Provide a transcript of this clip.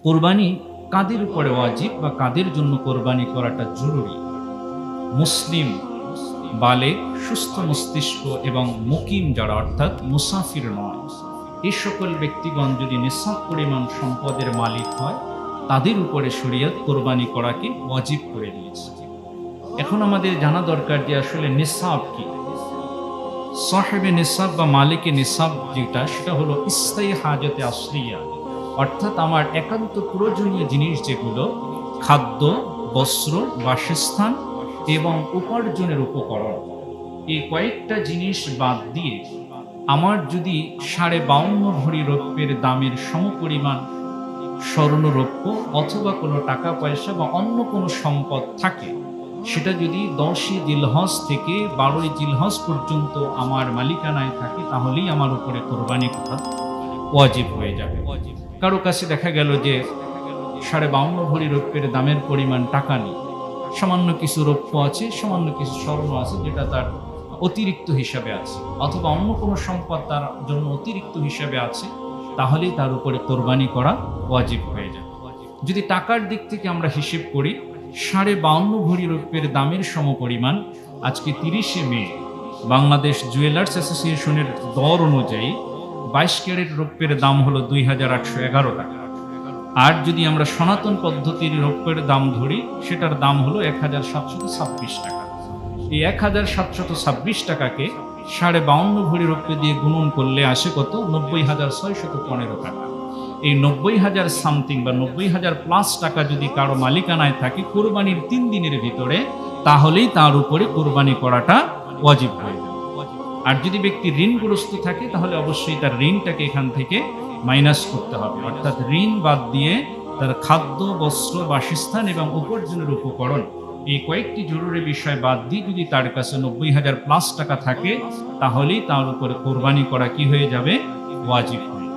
কোরবানি কাদের উপরে ওয়াজিব বা কাদের জন্য কোরবানি করাটা জরুরি? মুসলিম বালেগ, সুস্থ মস্তিষ্ক এবং মুকিম যারা, অর্থাৎ মুসাফির নয়, এই সকল ব্যক্তিগণ যদি নিসাব পরিমাণ সম্পদের মালিক হয়, তাদের উপরে শরীয়ত কোরবানি করাকে ওয়াজিব করে দিয়েছে। এখন আমাদের জানা দরকার যে আসলে নিসাব কি। সাহেবে নিসাব বা মালিকে নিসাব যেটা, সেটা হলো ইস্তায়ী হাজতে আসলিয়া, অর্থাৎ আমার একান্ত প্রয়োজনীয় জিনিস যেগুলো, খাদ্য, বস্ত্র, বাসস্থান এবং উপার্জনের উপকরণ, এই কয়েকটা জিনিস বাদ দিয়ে আমার যদি 52.5 ভরি রৌপ্যের দামের সমপরিমাণ স্বর্ণরৌপ্য অথবা কোনো টাকা পয়সা বা অন্য কোনো সম্পদ থাকে, সেটা যদি 10ই জিলহজ থেকে 12ই জিলহজ পর্যন্ত আমার মালিকানায় থাকে, তাহলেই আমার উপরে কোরবানি করা ওয়াজিব হয়ে যাবে। কারো কাছে দেখা গেল যে 52.5 ভরি রৌপ্যের দামের পরিমাণ টাকা নেই, সামান্য কিছু রৌপ্য আছে, সামান্য কিছু স্বর্ণ আছে যেটা তার অতিরিক্ত হিসাবে আছে, অথবা অন্য কোনো সম্পদ তার জন্য অতিরিক্ত হিসাবে আছে, তাহলেই তার উপরে কোরবানি করা ওয়াজিব হয়ে যাবে। যদি টাকার দিক থেকে আমরা হিসেব করি, 52.5 ভরি রৌপ্যের দামের সমপরিমাণ আজকে 30শে মে বাংলাদেশ জুয়েলার্স অ্যাসোসিয়েশনের দর অনুযায়ী 22 ক্যারেট রৌপ্যের দাম হলো 2811 টাকা। আর যদি আমরা সনাতন পদ্ধতির রৌপ্যের দাম ধরি, সেটার দাম হলো 1726 টাকা। এই 1726 টাকাকে 52.5 ভরি রৌপ্য দিয়ে গুণন করলে আসে কত? 90,615 টাকা। এই 90,000 সামথিং বা 90,000 প্লাস টাকা যদি কারো মালিকানায় থাকে কোরবানির 3 দিনের ভিতরে, তাহলেই তার উপরে কোরবানি করাটা ওয়াজিব হয়ে যাবে। আর যদি ব্যক্তি ঋণগ্রস্ত থাকে, তাহলে অবশ্যই তার ঋণটাকে এখান থেকে মাইনাস করতে হবে, অর্থাৎ ঋণ বাদ দিয়ে তার খাদ্য, বস্ত্র, বাসস্থান এবং উপার্জনের উপকরণ, এই কয়েকটি জরুরি বিষয় বাদ দিয়ে যদি তার কাছে 90,000 প্লাস টাকা থাকে, তাহলেই তার উপরে কোরবানি করা কি হয়ে যাবে? ওয়াজিব হয়ে যাবে।